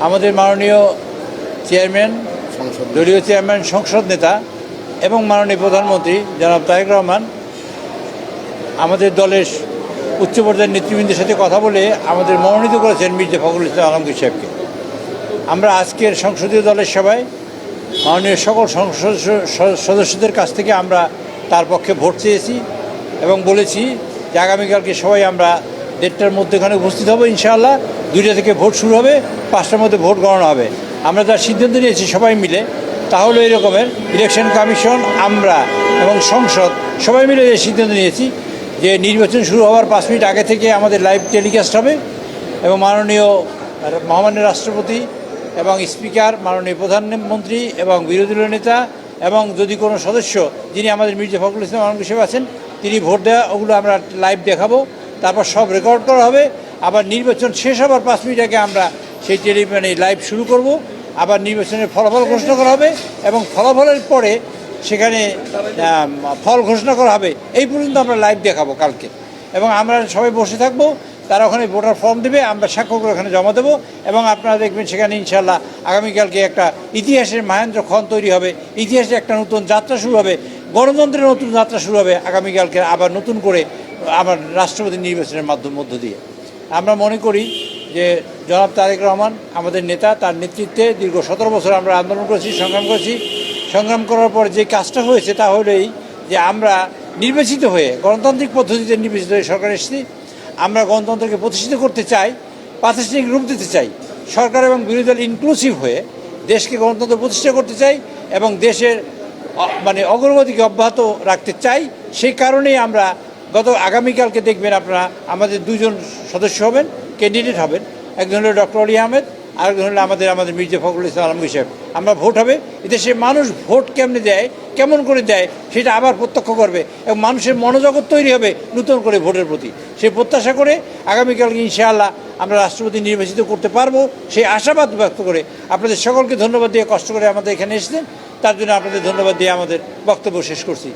আমাদের মাননীয় চেয়ারম্যান, দলীয় চেয়ারম্যান, সংসদ নেতা এবং মাননীয় প্রধানমন্ত্রী জনাব তারেক রহমান আমাদের দলের উচ্চ পর্যায়ের নেতৃবৃন্দের সাথে কথা বলে আমাদের মনোনীত করেছেন মির্জা ফখরুল ইসলাম আলমগীর সাহেবকে। আমরা আজকের সংসদীয় দলের সভায় মাননীয় সকল সংসদ সদস্যদের কাছ থেকে আমরা তার পক্ষে ভোট চেয়েছি এবং বলেছি যে আগামীকালকে সবাই আমরা 1:30টার মধ্যেখানে উপস্থিত হব। ইনশাআল্লাহ 2টা থেকে ভোট শুরু হবে, 5টার মধ্যে ভোট গণনা হবে। আমরা যার সিদ্ধান্ত নিয়েছি সবাই মিলে, তাহলে এই রকমের ইলেকশন কমিশন, আমরা এবং সংসদ সবাই মিলে যে সিদ্ধান্ত নিয়েছি যে নির্বাচন শুরু হওয়ার 5 মিনিট আগে থেকে আমাদের লাইভ টেলিকাস্ট হবে এবং মাননীয় মহামান্য রাষ্ট্রপতি এবং স্পিকার, মাননীয় প্রধানমন্ত্রী এবং বিরোধী দলীয় নেতা এবং যদি কোনো সদস্য যিনি আমাদের মির্জা ফখরুল ইসলাম আলমগীর সাহেব আছেন তিনি ভোট দেওয়া, ওগুলো আমরা লাইভ দেখাবো। তারপর সব রেকর্ড করা হবে। আবার নির্বাচন শেষ হবার 5 মিনিট আগে আমরা সেই লাইভ শুরু করব। আবার নির্বাচনের ফলাফল ঘোষণা করা হবে এবং ফলাফলের পরে সেখানে ফল ঘোষণা করা হবে। এই পর্যন্ত আমরা লাইভ দেখাবো কালকে এবং আমরা সবাই বসে থাকবো। তারা ওখানে ভোটার ফর্ম দেবে, আমরা স্বাক্ষর করে ওখানে জমা দেবো এবং আপনারা দেখবেন সেখানে ইনশাল্লাহ আগামীকালকে একটা ইতিহাসের মহেন্দ্র ক্ষণ তৈরি হবে, ইতিহাসের একটা নতুন যাত্রা শুরু হবে, গণতন্ত্রের নতুন যাত্রা শুরু হবে আগামীকালকে আবার নতুন করে আবার রাষ্ট্রপতি নির্বাচনের মধ্য দিয়ে। আমরা মনে করি যে জনাব তারেক রহমান আমাদের নেতা, তার নেতৃত্বে দীর্ঘ 17 বছর আমরা আন্দোলন করেছি, সংগ্রাম করেছি। সংগ্রাম করার পর যে কাজটা হয়েছে তা হলেই যে আমরা নির্বাচিত হয়ে, গণতান্ত্রিক পদ্ধতিতে নির্বাচিত হয়ে সরকার এসেছি। আমরা গণতন্ত্রকে প্রতিষ্ঠিত করতে চাই, প্রাতিষ্ঠানিক রূপ দিতে চাই, সরকার এবং বিরোধী দল ইনক্লুসিভ হয়ে দেশকে গণতন্ত্র প্রতিষ্ঠা করতে চাই এবং দেশের অগ্রগতিকে অব্যাহত রাখতে চাই। সেই কারণেই আমরা আগামীকালকে দেখবেন আপনারা আমাদের 2জন সদস্য হবেন, ক্যান্ডিডেট হবেন। একজন হলো ডক্টর আলী আহমেদ, আরেকজন হলো আমাদের মির্জা ফখরুল ইসলাম আলমগীর সাহেব। আমরা ভোট হবে, এদেশে মানুষ ভোট কেমনে দেয়, কেমন করে দেয় সেটা আবার প্রত্যক্ষ করবে এবং মানুষের মনোজগৎ তৈরি হবে নতুন করে ভোটের প্রতি। সেই প্রত্যাশা করে আগামীকালকে ইনশাআল্লাহ আমরা রাষ্ট্রপতি নির্বাচিত করতে পারবো সেই আশাবাদ ব্যক্ত করে আপনাদের সকলকে ধন্যবাদ দিয়ে, কষ্ট করে আমাদের এখানে এসেছেন তার জন্য আপনাদের ধন্যবাদ দিয়ে আমাদের বক্তব্য শেষ করছি।